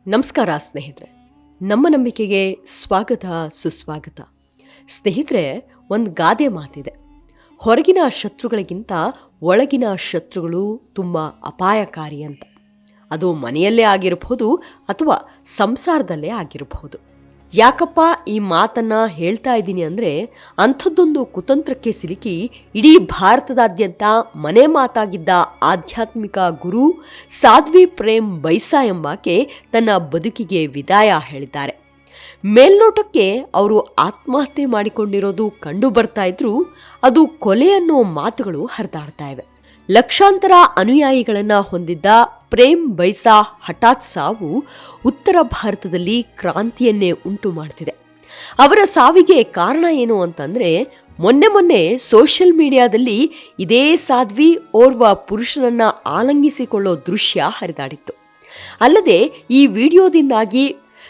ನಮಸ್ಕಾರ ಸ್ನೇಹಿತರೆ, ನಮ್ಮ ನಂಬಿಕೆಗೆ ಸ್ವಾಗತ ಸುಸ್ವಾಗತ. ಸ್ನೇಹಿತರೆ, ಒಂದು ಗಾದೆ ಮಾತಿದೆ, ಹೊರಗಿನ ಶತ್ರುಗಳಿಗಿಂತ ಒಳಗಿನ ಶತ್ರುಗಳು ತುಂಬ ಅಪಾಯಕಾರಿ ಅಂತ. ಅದು ಮನೆಯಲ್ಲೇ ಆಗಿರಬಹುದು ಅಥವಾ ಸಂಸಾರದಲ್ಲೇ ಆಗಿರಬಹುದು. ಯಾಕಪ್ಪ ಈ ಮಾತನ್ನ ಹೇಳ್ತಾ ಇದ್ದೀನಿ ಅಂದರೆ, ಅಂಥದ್ದೊಂದು ಕುತಂತ್ರಕ್ಕೆ ಸಿಲುಕಿ ಇಡೀ ಭಾರತದಾದ್ಯಂತ ಮನೆ ಮಾತಾಗಿದ್ದ ಆಧ್ಯಾತ್ಮಿಕ ಗುರು ಸಾಧ್ವಿ ಪ್ರೇಮ್ ಬೈಸಾ ಎಂಬಾಕೆ ತನ್ನ ಬದುಕಿಗೆ ವಿದಾಯ ಹೇಳಿದ್ದಾರೆ. ಮೇಲ್ನೋಟಕ್ಕೆ ಅವರು ಆತ್ಮಹತ್ಯೆ ಮಾಡಿಕೊಂಡಿರೋದು ಕಂಡು ಬರ್ತಾ ಇದ್ರೂ ಅದು ಕೊಲೆ ಅನ್ನೋ ಮಾತುಗಳು ಹರಿದಾಡ್ತಾ ಇವೆ. ಲಕ್ಷಾಂತರ ಅನುಯಾಯಿಗಳನ್ನ ಹೊಂದಿದ್ದ ಪ್ರೇಮ್ ಬೈಸಾ ಹಠಾತ್ ಸಾವು ಉತ್ತರ ಭಾರತದಲ್ಲಿ ಕ್ರಾಂತಿಯನ್ನೇ ಉಂಟು ಮಾಡ್ತಿದೆ. ಅವರ ಸಾವಿಗೆ ಕಾರಣ ಏನು ಅಂತಂದ್ರೆ, ಮೊನ್ನೆ ಸೋಷಿಯಲ್ ಮೀಡಿಯಾದಲ್ಲಿ ಇದೇ ಸಾಧ್ವಿ ಓರ್ವ ಪುರುಷನನ್ನ ಆಲಂಗಿಸಿಕೊಳ್ಳೋ ದೃಶ್ಯ ಹರಿದಾಡಿತ್ತು. ಅಲ್ಲದೆ ಈ ವಿಡಿಯೋದಿಂದಾಗಿ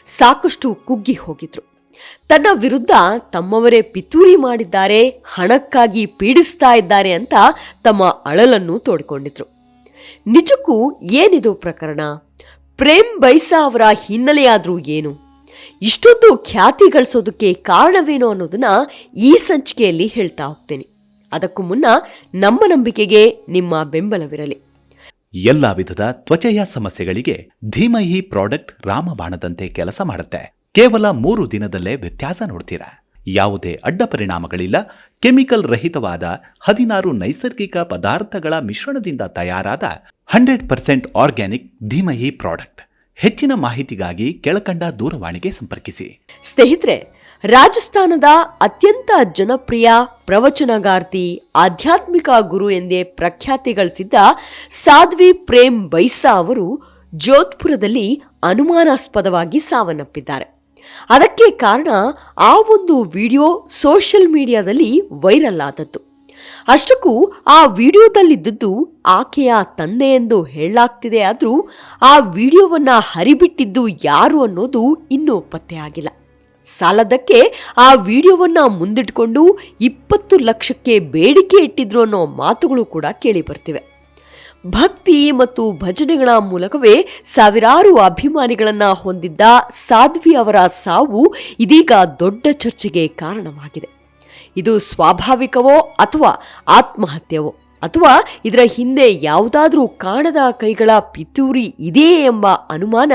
ಸಾಕಷ್ಟು ಕುಗ್ಗಿ ಹೋಗಿದ್ರು. ತನ್ನ ವಿರುದ್ಧ ತಮ್ಮವರೇ ಪಿತೂರಿ ಮಾಡಿದ್ದಾರೆ, ಹಣಕ್ಕಾಗಿ ಪೀಡಿಸ್ತಾ ಇದ್ದಾರೆ ಅಂತ ತಮ್ಮ ಅಳಲನ್ನು ತೋಡಿಕೊಂಡಿದ್ರು. ನಿಜಕ್ಕೂ ಏನಿದು ಪ್ರಕರಣ? ಪ್ರೇಮ್ ಬೈಸಾ ಅವರ ಹಿನ್ನೆಲೆಯಾದ್ರೂ ಏನು? ಇಷ್ಟೊಂದು ಖ್ಯಾತಿ ಗಳಿಸೋದಕ್ಕೆ ಕಾರಣವೇನು ಅನ್ನೋದನ್ನ ಈ ಸಂಚಿಕೆಯಲ್ಲಿ ಹೇಳ್ತಾ ಹೋಗ್ತೇನೆ. ಅದಕ್ಕೂ ಮುನ್ನ ನಮ್ಮ ನಂಬಿಕೆಗೆ ನಿಮ್ಮ ಬೆಂಬಲವಿರಲಿ. ಎಲ್ಲ ವಿಧದ ತ್ವಚೆಯ ಸಮಸ್ಯೆಗಳಿಗೆ ಧೀಮಹಿ ಪ್ರಾಡಕ್ಟ್ ರಾಮಬಾಣದಂತೆ ಕೆಲಸ ಮಾಡುತ್ತೆ. ಕೇವಲ 3 ದಿನದಲ್ಲೇ ವ್ಯತ್ಯಾಸ ನೋಡ್ತೀರಾ. ಯಾವುದೇ ಅಡ್ಡ ಪರಿಣಾಮಗಳಿಲ್ಲ. ಕೆಮಿಕಲ್ ರಹಿತವಾದ 16 ನೈಸರ್ಗಿಕ ಪದಾರ್ಥಗಳ ಮಿಶ್ರಣದಿಂದ ತಯಾರಾದ 100% ಆರ್ಗ್ಯಾನಿಕ್ ಧೀಮಹಿ ಪ್ರಾಡಕ್ಟ್. ಹೆಚ್ಚಿನ ಮಾಹಿತಿಗಾಗಿ ಕೆಳಕಂಡ ದೂರವಾಣಿಗೆ ಸಂಪರ್ಕಿಸಿ. ಸ್ನೇಹಿತರೆ, ರಾಜಸ್ಥಾನದ ಅತ್ಯಂತ ಜನಪ್ರಿಯ ಪ್ರವಚನಗಾರ್ತಿ, ಆಧ್ಯಾತ್ಮಿಕ ಗುರು ಎಂದೇ ಪ್ರಖ್ಯಾತಿ ಗಳಿಸಿದ್ದ ಸಾಧ್ವಿ ಪ್ರೇಮ್ ಬೈಸಾ ಅವರು ಜೋಧ್ಪುರದಲ್ಲಿ ಅನುಮಾನಾಸ್ಪದವಾಗಿ ಸಾವನ್ನಪ್ಪಿದ್ದಾರೆ. ಅದಕ್ಕೆ ಕಾರಣ ಆ ಒಂದು ವಿಡಿಯೋ ಸೋಷಿಯಲ್ ಮೀಡಿಯಾದಲ್ಲಿ ವೈರಲ್ ಆದದ್ದು. ಅಷ್ಟಕ್ಕೂ ಆ ವಿಡಿಯೋದಲ್ಲಿದ್ದದ್ದು ಆಕೆಯ ತಂದೆ ಎಂದು ಹೇಳಲಾಗ್ತಿದೆ. ಆದರೂ ಆ ವಿಡಿಯೋವನ್ನ ಹರಿಬಿಟ್ಟಿದ್ದು ಯಾರು ಅನ್ನೋದು ಇನ್ನೂ ಪತ್ತೆಯಾಗಿಲ್ಲ. ಸಾಲದಕ್ಕೆ ಆ ವಿಡಿಯೋವನ್ನ ಮುಂದಿಟ್ಕೊಂಡು 20 ಲಕ್ಷಕ್ಕೆ ಬೇಡಿಕೆ ಇಟ್ಟಿದ್ರು ಅನ್ನೋ ಮಾತುಗಳು ಕೂಡ ಕೇಳಿ ಬರ್ತಿವೆ. ಭಕ್ತಿ ಮತ್ತು ಭಜನೆಗಳ ಮೂಲಕವೇ ಸಾವಿರಾರು ಅಭಿಮಾನಿಗಳನ್ನ ಹೊಂದಿದ್ದ ಸಾಧ್ವಿ ಅವರ ಸಾವು ಇದೀಗ ದೊಡ್ಡ ಚರ್ಚೆಗೆ ಕಾರಣವಾಗಿದೆ. ಇದು ಸ್ವಾಭಾವಿಕವೋ ಅಥವಾ ಆತ್ಮಹತ್ಯವೋ, ಅಥವಾ ಇದರ ಹಿಂದೆ ಯಾವುದಾದ್ರೂ ಕಾಣದ ಕೈಗಳ ಪಿತೂರಿ ಇದೆಯೇ ಎಂಬ ಅನುಮಾನ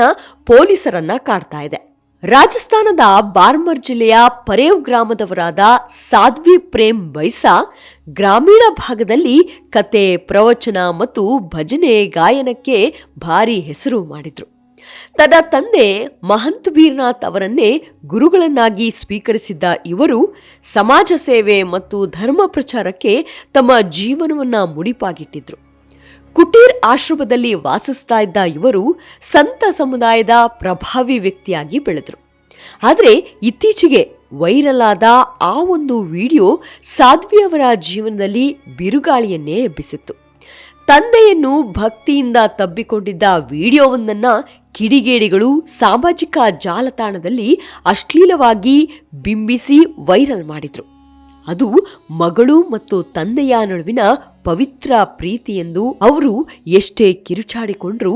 ಪೊಲೀಸರನ್ನ ಕಾಡ್ತಾ ಇದೆ. ರಾಜಸ್ಥಾನದ ಬಾರ್ಮರ್ ಜಿಲ್ಲೆಯ ಪರೇವ್ ಗ್ರಾಮದವರಾದ ಸಾಧ್ವಿ ಪ್ರೇಮ್ ಬೈಸಾ ಗ್ರಾಮೀಣ ಭಾಗದಲ್ಲಿ ಕತೆ, ಪ್ರವಚನ ಮತ್ತು ಭಜನೆ ಗಾಯನಕ್ಕೆ ಭಾರಿ ಹೆಸರು ಮಾಡಿದ್ರು. ತನ್ನ ತಂದೆ ಮಹಂತ್ ಬೀರ್ನಾಥ್ ಅವರನ್ನೇ ಗುರುಗಳನ್ನಾಗಿ ಸ್ವೀಕರಿಸಿದ್ದ ಇವರು ಸಮಾಜ ಸೇವೆ ಮತ್ತು ಧರ್ಮ ಪ್ರಚಾರಕ್ಕೆ ತಮ್ಮ ಜೀವನವನ್ನ ಮುಡಿಪಾಗಿಟ್ಟಿದ್ರು. ಕುಟೀರ್ ಆಶ್ರಮದಲ್ಲಿ ವಾಸಿಸ್ತಾ ಇದ್ದ ಇವರು ಸಂತ ಸಮುದಾಯದ ಪ್ರಭಾವಿ ವ್ಯಕ್ತಿಯಾಗಿ ಬೆಳೆದರು. ಆದರೆ ಇತ್ತೀಚೆಗೆ ವೈರಲ್ ಆದ ಆ ಒಂದು ವಿಡಿಯೋ ಸಾಧ್ವಿ ಅವರ ಜೀವನದಲ್ಲಿ ಬಿರುಗಾಳಿಯನ್ನೇ ಎಬ್ಬಿಸಿತ್ತು. ತಂದೆಯನ್ನು ಭಕ್ತಿಯಿಂದ ತಬ್ಬಿಕೊಂಡಿದ್ದ ವಿಡಿಯೋವೊಂದನ್ನ ಕಿಡಿಗೇಡಿಗಳು ಸಾಮಾಜಿಕ ಜಾಲತಾಣದಲ್ಲಿ ಅಶ್ಲೀಲವಾಗಿ ಬಿಂಬಿಸಿ ವೈರಲ್ ಮಾಡಿದ್ರು. ಅದು ಮಗಳು ಮತ್ತು ತಂದೆಯ ನಡುವಿನ ಪವಿತ್ರ ಪ್ರೀತಿ ಎಂದು ಅವರು ಎಷ್ಟೇ ಕಿರುಚಾಡಿಕೊಂಡ್ರೂ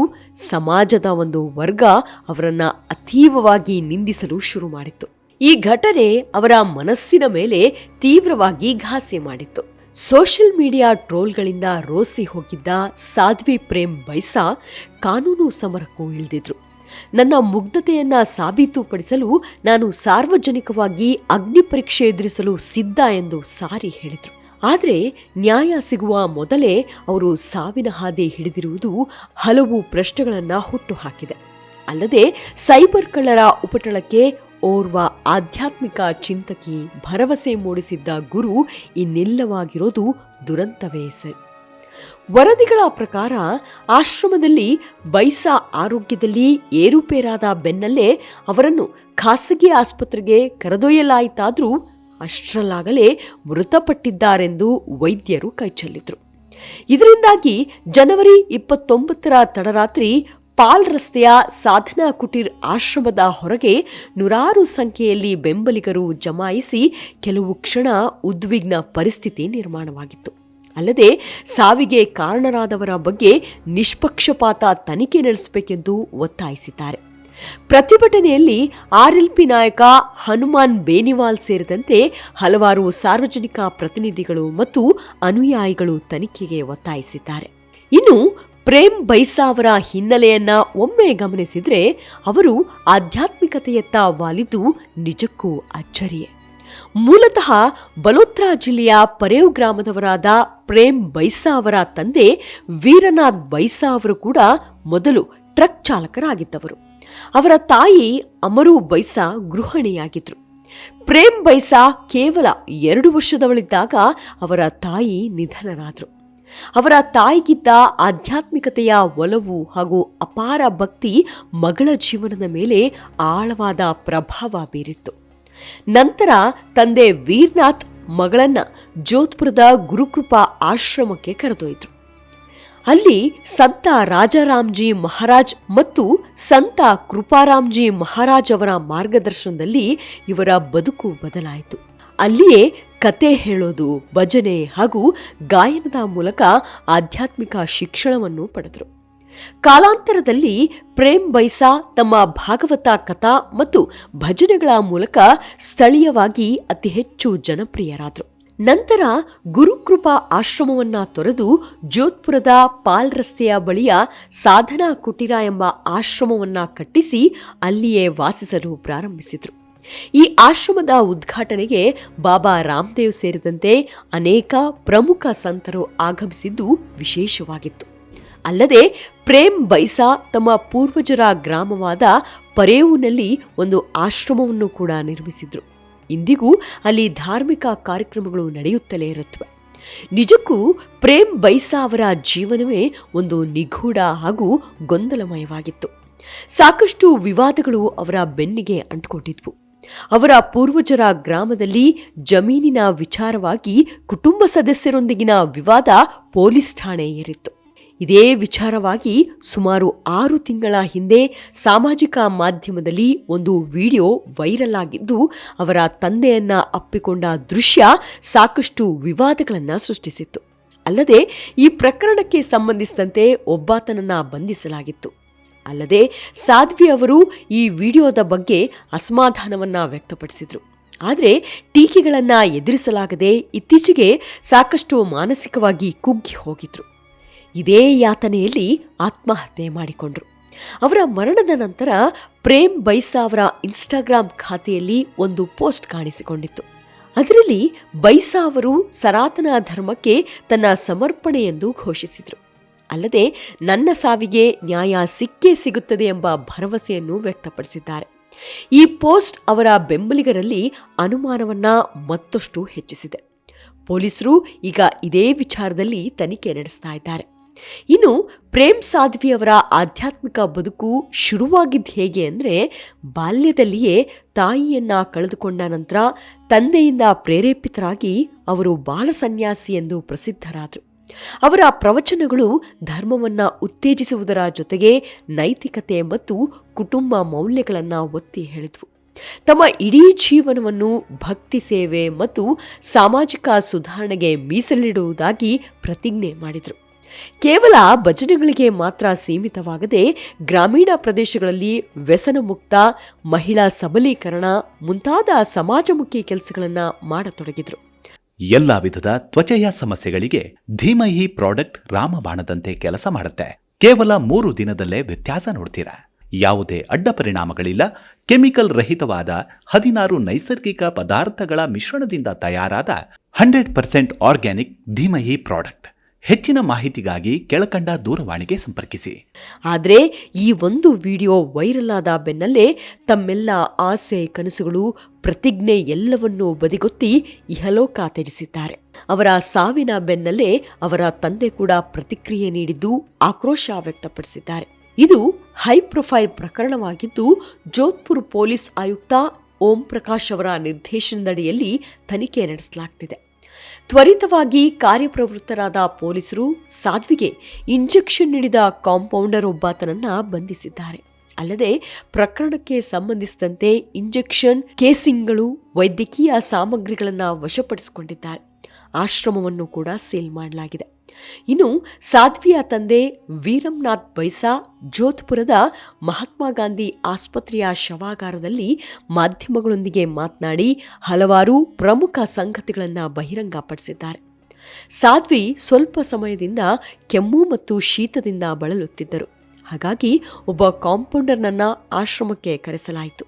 ಸಮಾಜದ ಒಂದು ವರ್ಗ ಅವರನ್ನ ಅತೀವವಾಗಿ ನಿಂದಿಸಲು ಶುರು ಮಾಡಿತ್ತು. ಈ ಘಟನೆ ಅವರ ಮನಸ್ಸಿನ ಮೇಲೆ ತೀವ್ರವಾಗಿ ಘಾಸಿ ಮಾಡಿತ್ತು. ಸೋಷಿಯಲ್ ಮೀಡಿಯಾ ಟ್ರೋಲ್ಗಳಿಂದ ರೋಸಿ ಹೋಗಿದ್ದ ಸಾಧ್ವಿ ಪ್ರೇಮ್ ಬೈಸಾ ಕಾನೂನು ಸಮರಕ್ಕೂ ಇಳಿದಿದ್ರು. ನನ್ನ ಮುಗ್ಧತೆಯನ್ನ ಸಾಬೀತುಪಡಿಸಲು ನಾನು ಸಾರ್ವಜನಿಕವಾಗಿ ಅಗ್ನಿ ಪರೀಕ್ಷೆ ಎದುರಿಸಲು ಸಿದ್ಧ ಎಂದು ಸಾರಿ ಹೇಳಿದ್ರು. ಆದರೆ ನ್ಯಾಯ ಸಿಗುವ ಮೊದಲೇ ಅವರು ಸಾವಿನ ಹಾದಿ ಹಿಡಿದಿರುವುದು ಹಲವು ಪ್ರಶ್ನೆಗಳನ್ನ ಹುಟ್ಟುಹಾಕಿದೆ. ಅಲ್ಲದೆ ಸೈಬರ್ ಕಳ್ಳರ ಉಪಟಳಕ್ಕೆ ಓರ್ವ ಆಧ್ಯಾತ್ಮಿಕ ಚಿಂತಕಿ, ಭರವಸೆ ಮೂಡಿಸಿದ್ದ ಗುರು ಇನ್ನಿಲ್ಲವಾಗಿರೋದು ದುರಂತವೇ ಸರಿ. ವರದಿಗಳ ಪ್ರಕಾರ ಆಶ್ರಮದಲ್ಲಿ ಬೈಸಾ ಆರೋಗ್ಯದಲ್ಲಿ ಏರುಪೇರಾದ ಬೆನ್ನಲ್ಲೇ ಅವರನ್ನು ಖಾಸಗಿ ಆಸ್ಪತ್ರೆಗೆ ಕರೆದೊಯ್ಯಲಾಯಿತಾದ್ರೂ ಅಷ್ಟರಲ್ಲಾಗಲೇ ಮೃತಪಟ್ಟಿದ್ದಾರೆಂದು ವೈದ್ಯರು ಕೈಚೆಲ್ಲಿದ್ರು. ಇದರಿಂದಾಗಿ ಜನವರಿ 29ರ ತಡರಾತ್ರಿ ಪಾಲ್ ರಸ್ತೆಯ ಸಾಧನಾ ಕುಟೀರ್ ಆಶ್ರಮದ ಹೊರಗೆ ನೂರಾರು ಸಂಖ್ಯೆಯಲ್ಲಿ ಬೆಂಬಲಿಗರು ಜಮಾಯಿಸಿ ಕೆಲವು ಕ್ಷಣ ಉದ್ವಿಗ್ನ ಪರಿಸ್ಥಿತಿ ನಿರ್ಮಾಣವಾಗಿತ್ತು. ಅಲ್ಲದೆ ಸಾವಿಗೆ ಕಾರಣರಾದವರ ಬಗ್ಗೆ ನಿಷ್ಪಕ್ಷಪಾತ ತನಿಖೆ ನಡೆಸಬೇಕೆಂದು ಒತ್ತಾಯಿಸಿದ್ದಾರೆ. ಪ್ರತಿಭಟನೆಯಲ್ಲಿ ಆರ್ಎಲ್ಪಿ ನಾಯಕ ಹನುಮಾನ್ ಬೇನಿವಾಲ್ ಸೇರಿದಂತೆ ಹಲವಾರು ಸಾರ್ವಜನಿಕ ಪ್ರತಿನಿಧಿಗಳು ಮತ್ತು ಅನುಯಾಯಿಗಳು ತನಿಖೆಗೆ ಒತ್ತಾಯಿಸಿದ್ದಾರೆ. ಇನ್ನು ಪ್ರೇಮ್ ಬೈಸಾ ಅವರ ಹಿನ್ನೆಲೆಯನ್ನ ಒಮ್ಮೆ ಗಮನಿಸಿದ್ರೆ ಅವರು ಆಧ್ಯಾತ್ಮಿಕತೆಯತ್ತ ವಾಲಿದ್ದು ನಿಜಕ್ಕೂ ಅಚ್ಚರಿಯೇ. ಮೂಲತಃ ಬಲೋತ್ರಾ ಜಿಲ್ಲೆಯ ಪರೇವ್ ಗ್ರಾಮದವರಾದ ಪ್ರೇಮ್ ಬೈಸಾ ಅವರ ತಂದೆ ವೀರನಾಥ್ ಬೈಸಾ ಅವರು ಕೂಡ ಮೊದಲು ಟ್ರಕ್ ಚಾಲಕರಾಗಿದ್ದವರು. ಅವರ ತಾಯಿ ಅಮರು ಬೈಸಾ ಗೃಹಿಣಿಯಾಗಿದ್ರು. ಪ್ರೇಮ್ ಬೈಸಾ ಕೇವಲ 2 ವರ್ಷದವಳಿದ್ದಾಗ ಅವರ ತಾಯಿ ನಿಧನರಾದರು. ಅವರ ತಾಯಿಗಿದ್ದ ಆಧ್ಯಾತ್ಮಿಕತೆಯ ಒಲವು ಹಾಗೂ ಅಪಾರ ಭಕ್ತಿ ಮಗಳ ಜೀವನದ ಮೇಲೆ ಆಳವಾದ ಪ್ರಭಾವ ಬೀರಿತ್ತು. ನಂತರ ತಂದೆ ವೀರ್ನಾಥ್ ಮಗಳನ್ನ ಜೋಧ್ಪುರದ ಗುರುಕೃಪಾ ಆಶ್ರಮಕ್ಕೆ ಕರೆದೊಯ್ದರು. ಅಲ್ಲಿ ಸಂತ ರಾಜಾರಾಮ್ಜಿ ಮಹಾರಾಜ್ ಮತ್ತು ಸಂತ ಕೃಪಾರಾಮ್ಜಿ ಮಹಾರಾಜ್ ಅವರ ಮಾರ್ಗದರ್ಶನದಲ್ಲಿ ಇವರ ಬದುಕು ಬದಲಾಯಿತು. ಅಲ್ಲಿಯೇ ಕತೆ ಹೇಳೋದು, ಭಜನೆ ಹಾಗೂ ಗಾಯನದ ಮೂಲಕ ಆಧ್ಯಾತ್ಮಿಕ ಶಿಕ್ಷಣವನ್ನು ಪಡೆದರು. ಕಾಲಾಂತರದಲ್ಲಿ ಪ್ರೇಮ್ ಬೈಸಾ ತಮ್ಮ ಭಾಗವತ ಕಥಾ ಮತ್ತು ಭಜನೆಗಳ ಮೂಲಕ ಸ್ಥಳೀಯವಾಗಿ ಅತಿ ಹೆಚ್ಚು ಜನಪ್ರಿಯರಾದರು. ನಂತರ ಗುರುಕೃಪಾ ಆಶ್ರಮವನ್ನ ತೊರೆದು ಜೋಧ್ಪುರದ ಪಾಲ್ ರಸ್ತೆಯ ಬಳಿಯ ಸಾಧನಾ ಕುಟೀರ ಎಂಬ ಆಶ್ರಮವನ್ನ ಕಟ್ಟಿಸಿ ಅಲ್ಲಿಯೇ ವಾಸಿಸಲು ಪ್ರಾರಂಭಿಸಿದರು. ಈ ಆಶ್ರಮದ ಉದ್ಘಾಟನೆಗೆ ಬಾಬಾ ರಾಮದೇವ್ ಸೇರಿದಂತೆ ಅನೇಕ ಪ್ರಮುಖ ಸಂತರು ಆಗಮಿಸಿದ್ದು ವಿಶೇಷವಾಗಿತ್ತು. ಅಲ್ಲದೆ ಪ್ರೇಮ್ ಬೈಸಾ ತಮ್ಮ ಪೂರ್ವಜರ ಗ್ರಾಮವಾದ ಪರೇವುನಲ್ಲಿ ಒಂದು ಆಶ್ರಮವನ್ನು ಕೂಡ ನಿರ್ಮಿಸಿದ್ರು. ಇಂದಿಗೂ ಅಲ್ಲಿ ಧಾರ್ಮಿಕ ಕಾರ್ಯಕ್ರಮಗಳು ನಡೆಯುತ್ತಲೇ ಇರುತ್ತವೆ. ನಿಜಕ್ಕೂ ಪ್ರೇಮ್ ಬೈಸಾ ಅವರ ಜೀವನವೇ ಒಂದು ನಿಗೂಢ ಹಾಗೂ ಗೊಂದಲಮಯವಾಗಿತ್ತು. ಸಾಕಷ್ಟು ವಿವಾದಗಳು ಅವರ ಬೆನ್ನಿಗೆ ಅಂಟಿಕೊಂಡಿದ್ವು. ಅವರ ಪೂರ್ವಜರ ಗ್ರಾಮದಲ್ಲಿ ಜಮೀನಿನ ವಿಚಾರವಾಗಿ ಕುಟುಂಬ ಸದಸ್ಯರೊಂದಿಗಿನ ವಿವಾದ ಪೊಲೀಸ್ ಠಾಣೆ ಏರಿತ್ತು. ಇದೇ ವಿಚಾರವಾಗಿ ಸುಮಾರು 6 ತಿಂಗಳ ಹಿಂದೆ ಸಾಮಾಜಿಕ ಮಾಧ್ಯಮದಲ್ಲಿ ಒಂದು ವಿಡಿಯೋ ವೈರಲ್ ಆಗಿದ್ದು ಅವರ ತಂದೆಯನ್ನ ಅಪ್ಪಿಕೊಂಡ ದೃಶ್ಯ ಸಾಕಷ್ಟು ವಿವಾದಗಳನ್ನು ಸೃಷ್ಟಿಸಿತ್ತು. ಅಲ್ಲದೆ ಈ ಪ್ರಕರಣಕ್ಕೆ ಸಂಬಂಧಿಸಿದಂತೆ ಒಬ್ಬಾತನನ್ನ ಬಂಧಿಸಲಾಗಿತ್ತು. ಅಲ್ಲದೆ ಸಾಧ್ವಿ ಅವರು ಈ ವಿಡಿಯೋದ ಬಗ್ಗೆ ಅಸಮಾಧಾನವನ್ನ ವ್ಯಕ್ತಪಡಿಸಿದ್ರು. ಆದರೆ ಟೀಕೆಗಳನ್ನ ಎದುರಿಸಲಾಗದೆ ಇತ್ತೀಚೆಗೆ ಸಾಕಷ್ಟು ಮಾನಸಿಕವಾಗಿ ಕುಗ್ಗಿ ಹೋಗಿದ್ರು. ಇದೇ ಯಾತನೆಯಲ್ಲಿ ಆತ್ಮಹತ್ಯೆ ಮಾಡಿಕೊಂಡ್ರು. ಅವರ ಮರಣದ ನಂತರ ಪ್ರೇಮ್ ಬೈಸಾ ಅವರ ಇನ್ಸ್ಟಾಗ್ರಾಂ ಖಾತೆಯಲ್ಲಿ ಒಂದು ಪೋಸ್ಟ್ ಕಾಣಿಸಿಕೊಂಡಿತ್ತು. ಅದರಲ್ಲಿ ಬೈಸಾ ಅವರು ಸನಾತನ ಧರ್ಮಕ್ಕೆ ತನ್ನ ಸಮರ್ಪಣೆ ಎಂದು ಘೋಷಿಸಿದರು. ಅಲ್ಲದೆ ನನ್ನ ಸಾವಿಗೆ ನ್ಯಾಯ ಸಿಕ್ಕೇ ಸಿಗುತ್ತದೆ ಎಂಬ ಭರವಸೆಯನ್ನು ವ್ಯಕ್ತಪಡಿಸಿದ್ದಾರೆ. ಈ ಪೋಸ್ಟ್ ಅವರ ಬೆಂಬಲಿಗರಲ್ಲಿ ಅನುಮಾನವನ್ನ ಮತ್ತಷ್ಟು ಹೆಚ್ಚಿಸಿದೆ. ಪೊಲೀಸರು ಈಗ ಇದೇ ವಿಚಾರದಲ್ಲಿ ತನಿಖೆ ನಡೆಸ್ತಾ ಇದ್ದಾರೆ. ಇನ್ನು ಪ್ರೇಮ್ ಸಾಧ್ವಿ ಅವರ ಆಧ್ಯಾತ್ಮಿಕ ಬದುಕು ಶುರುವಾಗಿದ್ದು ಹೇಗೆ ಅಂದರೆ, ಬಾಲ್ಯದಲ್ಲಿಯೇ ತಾಯಿಯನ್ನ ಕಳೆದುಕೊಂಡ ನಂತರ ತಂದೆಯಿಂದ ಪ್ರೇರೇಪಿತರಾಗಿ ಅವರು ಬಾಲ ಸನ್ಯಾಸಿ ಎಂದು ಪ್ರಸಿದ್ಧರಾದರು. ಅವರ ಪ್ರವಚನಗಳು ಧರ್ಮವನ್ನ ಉತ್ತೇಜಿಸುವುದರ ಜೊತೆಗೆ ನೈತಿಕತೆ ಮತ್ತು ಕುಟುಂಬ ಮೌಲ್ಯಗಳನ್ನು ಒತ್ತಿ ಹೇಳಿದ್ವು. ತಮ್ಮ ಇಡೀ ಜೀವನವನ್ನು ಭಕ್ತಿ ಸೇವೆ ಮತ್ತು ಸಾಮಾಜಿಕ ಸುಧಾರಣೆಗೆ ಮೀಸಲಿಡುವುದಾಗಿ ಪ್ರತಿಜ್ಞೆ ಮಾಡಿದರು. ಕೇವಲ ಭಜನೆಗಳಿಗೆ ಮಾತ್ರ ಸೀಮಿತವಾಗದೆ ಗ್ರಾಮೀಣ ಪ್ರದೇಶಗಳಲ್ಲಿ ವ್ಯಸನ ಮುಕ್ತ, ಮಹಿಳಾ ಸಬಲೀಕರಣ ಮುಂತಾದ ಸಮಾಜಮುಖಿ ಕೆಲಸಗಳನ್ನು ಮಾಡತೊಡಗಿದ್ರು. ಎಲ್ಲ ವಿಧದ ತ್ವಚೆಯ ಸಮಸ್ಯೆಗಳಿಗೆ ಧೀಮಹಿ ಪ್ರಾಡಕ್ಟ್ ರಾಮಬಾಣದಂತೆ ಕೆಲಸ ಮಾಡುತ್ತೆ. ಕೇವಲ 3 ದಿನದಲ್ಲೇ ವ್ಯತ್ಯಾಸ ನೋಡ್ತೀರಾ. ಯಾವುದೇ ಅಡ್ಡ ಪರಿಣಾಮಗಳಿಲ್ಲ. ಕೆಮಿಕಲ್ ರಹಿತವಾದ 16 ನೈಸರ್ಗಿಕ ಪದಾರ್ಥಗಳ ಮಿಶ್ರಣದಿಂದ ತಯಾರಾದ 100% ಆರ್ಗ್ಯಾನಿಕ್ ಧೀಮಹಿ ಪ್ರಾಡಕ್ಟ್. ಹೆಚ್ಚಿನ ಮಾಹಿತಿಗಾಗಿ ಕೆಳಕಂಡ ದೂರವಾಣಿಗೆ ಸಂಪರ್ಕಿಸಿ. ಆದರೆ ಈ ಒಂದು ವಿಡಿಯೋ ವೈರಲ್ ಆದ ಬೆನ್ನಲ್ಲೇ ತಮ್ಮೆಲ್ಲ ಆಸೆ, ಕನಸುಗಳು, ಪ್ರತಿಜ್ಞೆ ಎಲ್ಲವನ್ನೂ ಬದಿಗೊತ್ತಿ ಇಹಲೋಕ ತ್ಯಜಿಸಿದ್ದಾರೆ. ಅವರ ಸಾವಿನ ಬೆನ್ನಲ್ಲೇ ಅವರ ತಂದೆ ಕೂಡ ಪ್ರತಿಕ್ರಿಯೆ ನೀಡಿದ್ದು ಆಕ್ರೋಶ ವ್ಯಕ್ತಪಡಿಸಿದ್ದಾರೆ. ಇದು ಹೈ ಪ್ರೊಫೈಲ್ ಪ್ರಕರಣವಾಗಿದ್ದು ಜೋಧ್ಪುರ್ ಪೊಲೀಸ್ ಆಯುಕ್ತ ಓಂ ಪ್ರಕಾಶ್ ಅವರ ನಿರ್ದೇಶನದಡಿಯಲ್ಲಿ ತನಿಖೆ ನಡೆಸಲಾಗುತ್ತಿದೆ. ತ್ವರಿತವಾಗಿ ಕಾರ್ಯಪ್ರವೃತ್ತರಾದ ಪೊಲೀಸರು ಸಾಧ್ವಿಗೆ ಇಂಜೆಕ್ಷನ್ ನೀಡಿದ ಕಾಂಪೌಂಡರ್ ಒಬ್ಬಾತನನ್ನ ಬಂಧಿಸಿದ್ದಾರೆ. ಅಲ್ಲದೆ ಪ್ರಕರಣಕ್ಕೆ ಸಂಬಂಧಿಸಿದಂತೆ ಇಂಜೆಕ್ಷನ್ ಕೇಸಿಂಗ್ಗಳು, ವೈದ್ಯಕೀಯ ಸಾಮಗ್ರಿಗಳನ್ನು ವಶಪಡಿಸಿಕೊಂಡಿದ್ದಾರೆ. ಆಶ್ರಮವನ್ನು ಕೂಡ ಸೀಲ್ ಮಾಡಲಾಗಿದೆ. ಇನ್ನು ಸಾಧ್ವಿಯ ತಂದೆ ವೀರಂನಾಥ್ ಬೈಸಾ ಜೋಧ್ಪುರದ ಮಹಾತ್ಮ ಗಾಂಧಿ ಆಸ್ಪತ್ರೆಯ ಶವಾಗಾರದಲ್ಲಿ ಮಾಧ್ಯಮಗಳೊಂದಿಗೆ ಮಾತನಾಡಿ ಹಲವಾರು ಪ್ರಮುಖ ಸಂಗತಿಗಳನ್ನು ಬಹಿರಂಗಪಡಿಸಿದ್ದಾರೆ. ಸಾಧ್ವಿ ಸ್ವಲ್ಪ ಸಮಯದಿಂದ ಕೆಮ್ಮು ಮತ್ತು ಶೀತದಿಂದ ಬಳಲುತ್ತಿದ್ದರು. ಹಾಗಾಗಿ ಒಬ್ಬ ಕಾಂಪೌಂಡರ್ನನ್ನ ಆಶ್ರಮಕ್ಕೆ ಕರೆಸಲಾಯಿತು.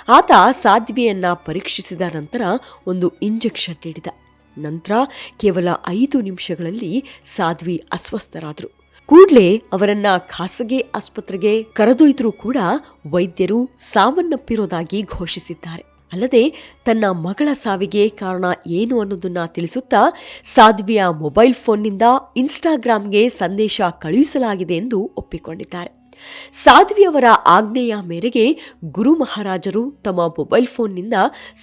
ಆತ ಸಾಧ್ವಿಯನ್ನ ಪರೀಕ್ಷಿಸಿದ ನಂತರ ಒಂದು ಇಂಜೆಕ್ಷನ್ ನೀಡಿದ. ನಂತರ ಕೇವಲ 5 ನಿಮಿಷಗಳಲ್ಲಿ ಸಾಧ್ವಿ ಅಸ್ವಸ್ಥರಾದರು. ಕೂಡಲೇ ಅವರನ್ನ ಖಾಸಗಿ ಆಸ್ಪತ್ರೆಗೆ ಕರೆದೊಯ್ದರೂ ಕೂಡ ವೈದ್ಯರು ಸಾವನ್ನಪ್ಪಿರೋದಾಗಿ ಘೋಷಿಸಿದ್ದಾರೆ. ಅಲ್ಲದೆ ತನ್ನ ಮಗಳ ಸಾವಿಗೆ ಕಾರಣ ಏನು ಅನ್ನೋದನ್ನ ತಿಳಿಸುತ್ತಾ ಸಾಧ್ವಿಯ ಮೊಬೈಲ್ ಫೋನ್ನಿಂದ ಇನ್ಸ್ಟಾಗ್ರಾಂಗೆ ಸಂದೇಶ ಕಳುಹಿಸಲಾಗಿದೆ ಎಂದು ಒಪ್ಪಿಕೊಂಡಿದ್ದಾರೆ. ಸಾಧ್ವಿಯವರ ಆಜ್ಞೆಯ ಮೇರೆಗೆ ಗುರು ಮಹಾರಾಜರು ತಮ್ಮ ಮೊಬೈಲ್ ಫೋನ್ನಿಂದ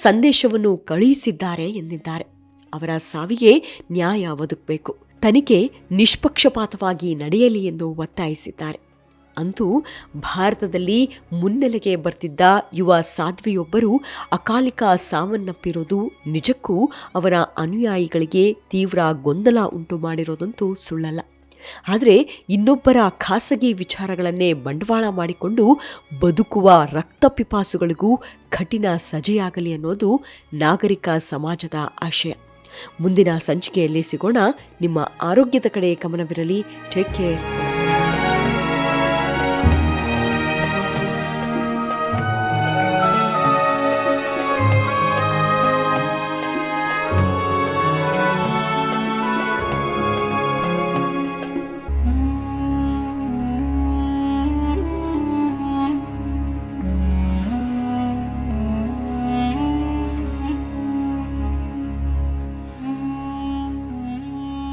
ಸಂದೇಶವನ್ನು ಕಳುಹಿಸಿದ್ದಾರೆ ಎಂದಿದ್ದಾರೆ. ಅವರ ಸಾವಿಗೆ ನ್ಯಾಯ ಒದಗಬೇಕು, ತನಿಖೆ ನಿಷ್ಪಕ್ಷಪಾತವಾಗಿ ನಡೆಯಲಿ ಎಂದು ಒತ್ತಾಯಿಸಿದ್ದಾರೆ. ಅಂತೂ ಭಾರತದಲ್ಲಿ ಮುನ್ನೆಲೆಗೆ ಬರ್ತಿದ್ದ ಯುವ ಸಾಧ್ವಿಯೊಬ್ಬರು ಅಕಾಲಿಕ ಸಾವನ್ನಪ್ಪಿರೋದು ನಿಜಕ್ಕೂ ಅವರ ಅನುಯಾಯಿಗಳಿಗೆ ತೀವ್ರ ಗೊಂದಲ ಉಂಟು ಮಾಡಿರೋದಂತೂ ಸುಳ್ಳಲ್ಲ. ಆದರೆ ಇನ್ನೊಬ್ಬರ ಖಾಸಗಿ ವಿಚಾರಗಳನ್ನೇ ಬಂಡವಾಳ ಮಾಡಿಕೊಂಡು ಬದುಕುವ ರಕ್ತಪಿಪಾಸುಗಳಿಗೂ ಕಠಿಣ ಸಜೆಯಾಗಲಿ ಅನ್ನೋದು ನಾಗರಿಕ ಸಮಾಜದ ಆಶಯ. ಮುಂದಿನ ಸಂಚಿಕೆಯಲ್ಲಿ ಸಿಗೋಣ. ನಿಮ್ಮ ಆರೋಗ್ಯದ ಕಡೆ ಗಮನವಿರಲಿ. Take care. ನಮಸ್ಕಾರ.